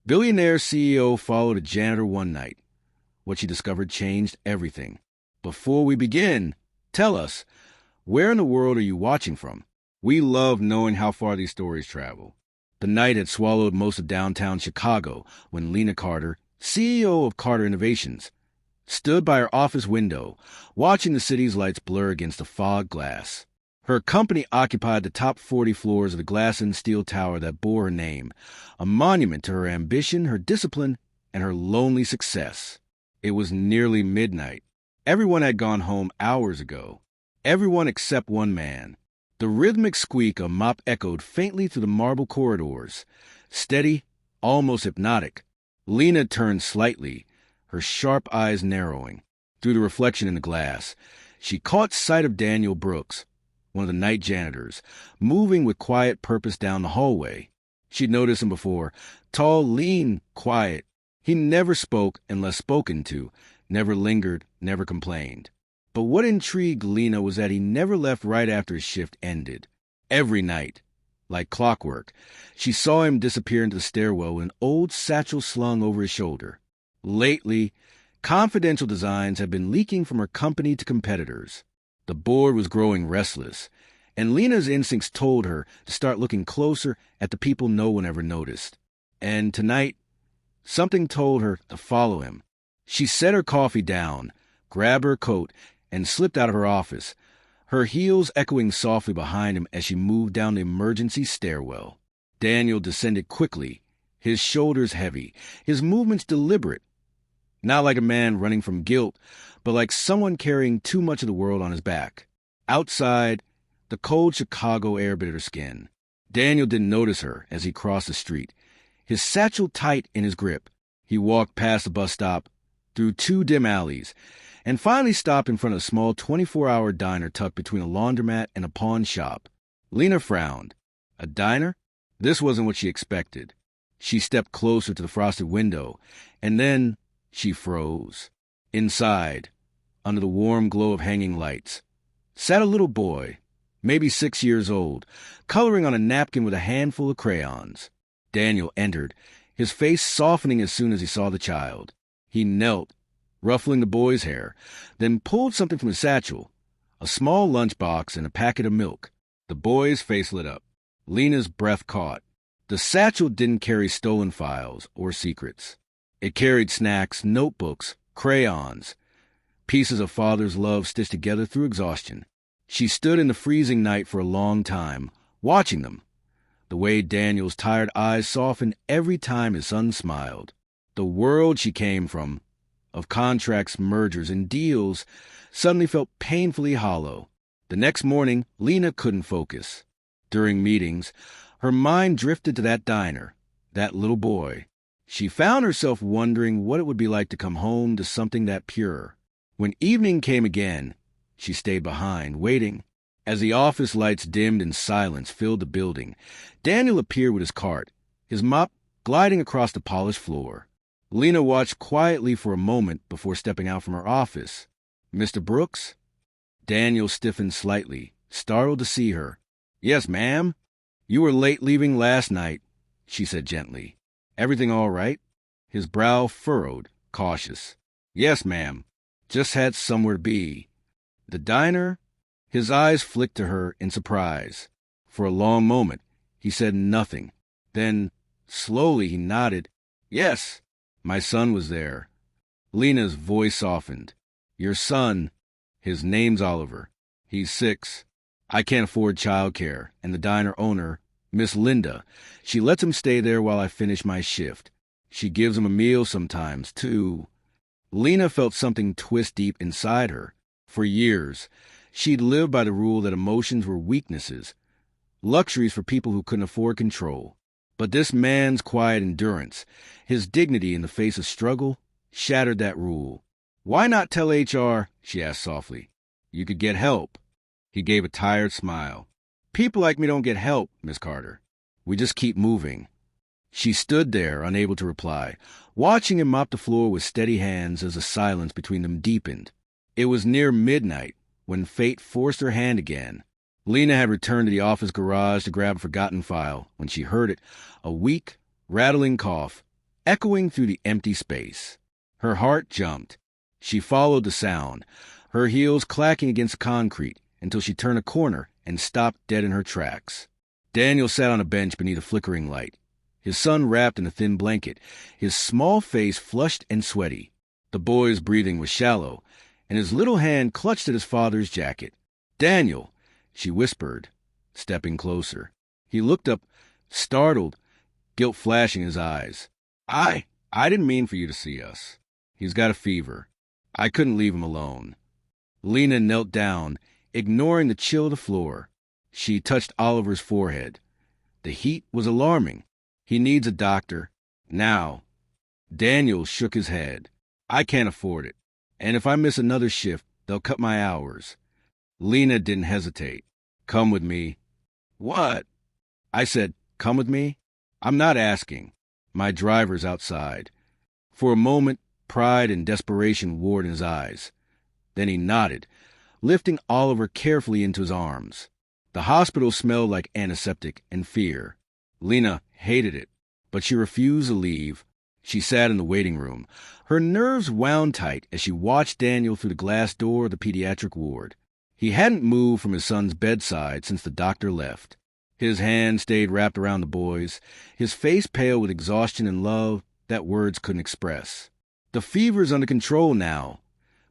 Billionaire CEO followed a janitor one night. What she discovered changed everything. Before we begin, tell us, where in the world are you watching from? We love knowing how far these stories travel. The night had swallowed most of downtown Chicago when Lena Carter, CEO of Carter Innovations, stood by her office window, watching the city's lights blur against the fog glass. Her company occupied the top 40 floors of the glass and steel tower that bore her name, a monument to her ambition, her discipline, and her lonely success. It was nearly midnight. Everyone had gone home hours ago. Everyone except one man. The rhythmic squeak of a mop echoed faintly through the marble corridors. Steady, almost hypnotic. Lena turned slightly, her sharp eyes narrowing. Through the reflection in the glass, she caught sight of Daniel Brooks, one of the night janitors, moving with quiet purpose down the hallway. She'd noticed him before, tall, lean, quiet. He never spoke unless spoken to, never lingered, never complained. But what intrigued Lena was that he never left right after his shift ended. Every night, like clockwork, she saw him disappear into the stairwell with an old satchel slung over his shoulder. Lately, confidential designs had been leaking from her company to competitors. The board was growing restless, and Lena's instincts told her to start looking closer at the people no one ever noticed. And tonight, something told her to follow him. She set her coffee down, grabbed her coat, and slipped out of her office, her heels echoing softly behind him as she moved down the emergency stairwell. Daniel descended quickly, his shoulders heavy, his movements deliberate. Not like a man running from guilt, but like someone carrying too much of the world on his back. Outside, the cold Chicago air bit her skin. Daniel didn't notice her as he crossed the street, his satchel tight in his grip. He walked past the bus stop, through 2 dim alleys, and finally stopped in front of a small 24-hour diner tucked between a laundromat and a pawn shop. Lena frowned. A diner? This wasn't what she expected. She stepped closer to the frosted window, and then she froze. Inside, under the warm glow of hanging lights, sat a little boy, maybe 6 years old, coloring on a napkin with a handful of crayons. Daniel entered, his face softening as soon as he saw the child. He knelt, ruffling the boy's hair, then pulled something from his satchel, a small lunchbox and a packet of milk. The boy's face lit up. Lena's breath caught. The satchel didn't carry stolen files or secrets. It carried snacks, notebooks, crayons, pieces of father's love stitched together through exhaustion. She stood in the freezing night for a long time, watching them. The way Daniel's tired eyes softened every time his son smiled. The world she came from, of contracts, mergers, and deals, suddenly felt painfully hollow. The next morning, Lena couldn't focus. During meetings, her mind drifted to that diner, that little boy. She found herself wondering what it would be like to come home to something that pure. When evening came again, she stayed behind, waiting. As the office lights dimmed and silence filled the building, Daniel appeared with his cart, his mop gliding across the polished floor. Lena watched quietly for a moment before stepping out from her office. "Mr. Brooks?" Daniel stiffened slightly, startled to see her. "Yes, ma'am. You were late leaving last night," she said gently. "Everything all right?" His brow furrowed, cautious. "Yes, ma'am. Just had somewhere to be." "The diner?" His eyes flicked to her in surprise. For a long moment, he said nothing. Then, slowly, he nodded. "Yes, my son was there." Lena's voice softened. "Your son, his name's Oliver. He's 6. I can't afford childcare, and the diner owner, Miss Linda, she lets him stay there while I finish my shift. She gives him a meal sometimes, too." Lena felt something twist deep inside her. For years, she'd lived by the rule that emotions were weaknesses, luxuries for people who couldn't afford control. But this man's quiet endurance, his dignity in the face of struggle, shattered that rule. "Why not tell HR?" she asked softly. "You could get help." He gave a tired smile. "People like me don't get help, Miss Carter. We just keep moving." She stood there, unable to reply, watching him mop the floor with steady hands as the silence between them deepened. It was near midnight when fate forced her hand again. Lena had returned to the office garage to grab a forgotten file when she heard it, a weak, rattling cough, echoing through the empty space. Her heart jumped. She followed the sound, her heels clacking against concrete until she turned a corner and stopped dead in her tracks. Daniel sat on a bench beneath a flickering light, his son wrapped in a thin blanket, his small face flushed and sweaty. The boy's breathing was shallow, and his little hand clutched at his father's jacket. "Daniel," she whispered, stepping closer. He looked up, startled, guilt flashing in his eyes. I didn't mean for you to see us. He's got a fever. I couldn't leave him alone." Lena knelt down, ignoring the chill of the floor. She touched Oliver's forehead. The heat was alarming. "He needs a doctor. Now." Daniel shook his head. "I can't afford it. And if I miss another shift, they'll cut my hours." Lena didn't hesitate. "Come with me." "What?" I said, "Come with me." "I'm not asking. My driver's outside." For a moment, pride and desperation warred in his eyes. Then he nodded, lifting Oliver carefully into his arms. The hospital smelled like antiseptic and fear. Lena hated it, but she refused to leave. She sat in the waiting room, her nerves wound tight as she watched Daniel through the glass door of the pediatric ward. He hadn't moved from his son's bedside since the doctor left. His hand stayed wrapped around the boy's, his face pale with exhaustion and love that words couldn't express. "The fever's under control now,"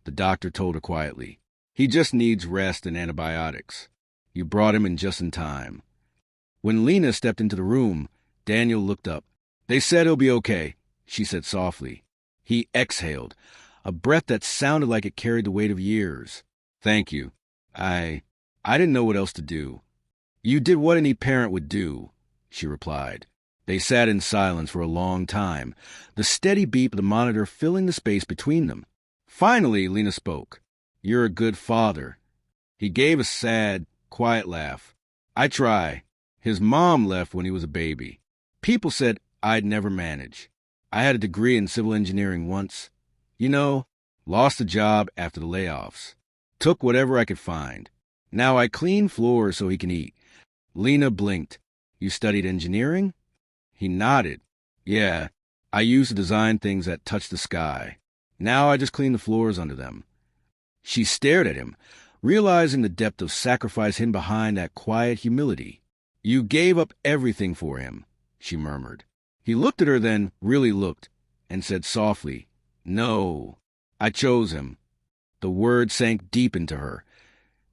the doctor told her quietly. "He just needs rest and antibiotics. You brought him in just in time." When Lena stepped into the room, Daniel looked up. "They said he'll be okay," she said softly. He exhaled, a breath that sounded like it carried the weight of years. "Thank you. I didn't know what else to do." "You did what any parent would do," she replied. They sat in silence for a long time, the steady beep of the monitor filling the space between them. Finally, Lena spoke. "You're a good father." He gave a sad, quiet laugh. "I try. His mom left when he was a baby. People said I'd never manage. I had a degree in civil engineering once. Lost the job after the layoffs. Took whatever I could find. Now I clean floors so he can eat." Lena blinked. "You studied engineering?" He nodded. "Yeah, I used to design things that touch the sky. Now I just clean the floors under them." She stared at him, realizing the depth of sacrifice hidden behind that quiet humility. "You gave up everything for him," she murmured. He looked at her, then really looked, and said softly, "No, I chose him." The word sank deep into her,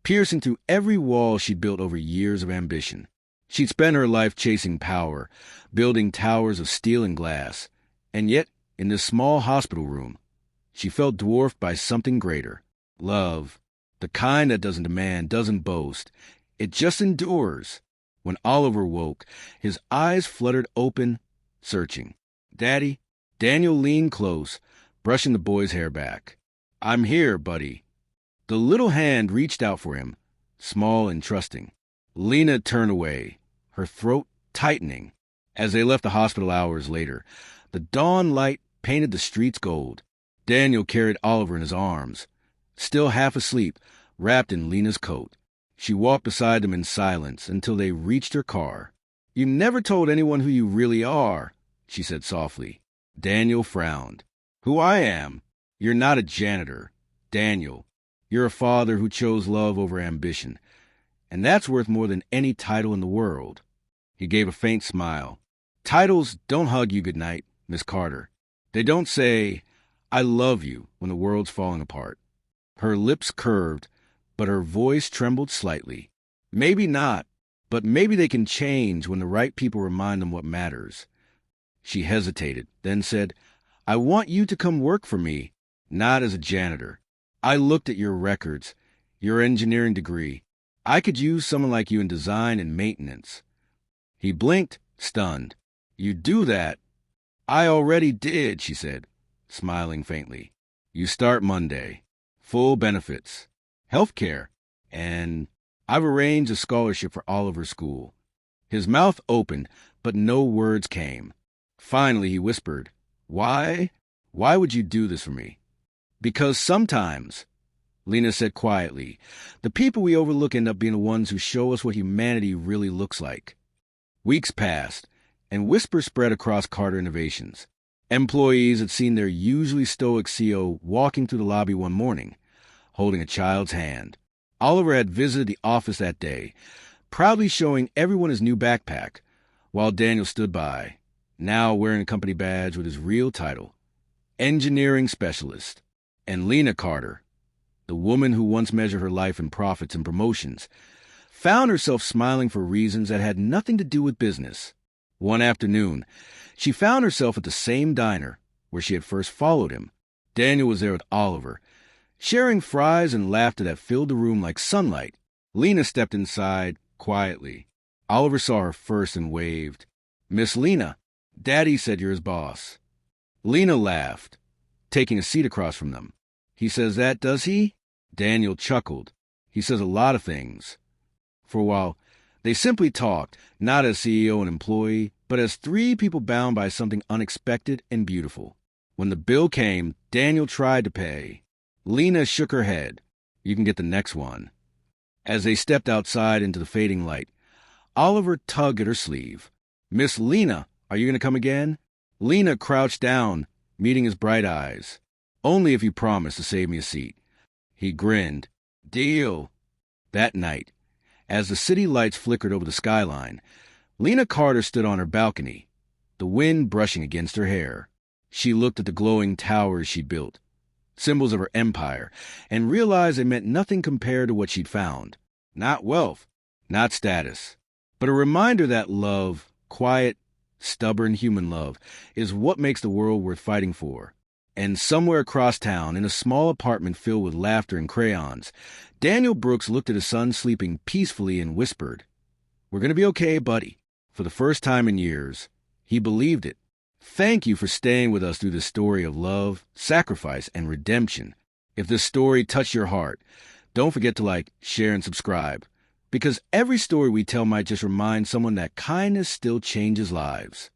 piercing through every wall she'd built over years of ambition. She'd spent her life chasing power, building towers of steel and glass, and yet, in this small hospital room, she felt dwarfed by something greater. Love, the kind that doesn't demand, doesn't boast. It just endures. When Oliver woke, his eyes fluttered open, searching. "Daddy?" Daniel leaned close, brushing the boy's hair back. "I'm here, buddy." The little hand reached out for him, small and trusting. Lena turned away, her throat tightening. As they left the hospital hours later, the dawn light painted the streets gold. Daniel carried Oliver in his arms, still half asleep, wrapped in Lena's coat. She walked beside them in silence until they reached her car. "You never told anyone who you really are," she said softly. Daniel frowned. "Who I am? You're not a janitor, Daniel. You're a father who chose love over ambition. And that's worth more than any title in the world." He gave a faint smile. "Titles don't hug you goodnight, Miss Carter. They don't say, 'I love you,' when the world's falling apart." Her lips curved, but her voice trembled slightly. "Maybe not, but maybe they can change when the right people remind them what matters." She hesitated, then said, "I want you to come work for me, not as a janitor. I looked at your records, your engineering degree. I could use someone like you in design and maintenance." He blinked, stunned. "You do that?" "I already did," she said, smiling faintly. "You start Monday. Full benefits. Health care. And I've arranged a scholarship for Oliver's school." His mouth opened, but no words came. Finally, he whispered, Why would you do this for me?" "Because sometimes," Lena said quietly, "the people we overlook end up being the ones who show us what humanity really looks like." Weeks passed, and whispers spread across Carter Innovations. Employees had seen their usually stoic CEO walking through the lobby one morning, holding a child's hand. Oliver had visited the office that day, proudly showing everyone his new backpack, while Daniel stood by, now wearing a company badge with his real title, Engineering Specialist. And Lena Carter, the woman who once measured her life in profits and promotions, found herself smiling for reasons that had nothing to do with business. One afternoon, she found herself at the same diner where she had first followed him. Daniel was there with Oliver, sharing fries and laughter that filled the room like sunlight. Lena stepped inside quietly. Oliver saw her first and waved. "Miss Lena, Daddy said you're his boss." Lena laughed, taking a seat across from them. "He says that, does he?" Daniel chuckled. "He says a lot of things." For a while, they simply talked, not as CEO and employee, but as three people bound by something unexpected and beautiful. When the bill came, Daniel tried to pay. Lena shook her head. "You can get the next one." As they stepped outside into the fading light, Oliver tugged at her sleeve. "Miss Lena, are you going to come again?" Lena crouched down, meeting his bright eyes. "Only if you promise to save me a seat." He grinned. "Deal." That night, as the city lights flickered over the skyline, Lena Carter stood on her balcony, the wind brushing against her hair. She looked at the glowing towers she'd built, symbols of her empire, and realized they meant nothing compared to what she'd found. Not wealth, not status, but a reminder that love, quiet, stubborn human love, is what makes the world worth fighting for. And somewhere across town, in a small apartment filled with laughter and crayons, Daniel Brooks looked at his son sleeping peacefully and whispered, "We're going to be okay, buddy." For the first time in years, he believed it. Thank you for staying with us through this story of love, sacrifice, and redemption. If this story touched your heart, don't forget to like, share, and subscribe, because every story we tell might just remind someone that kindness still changes lives.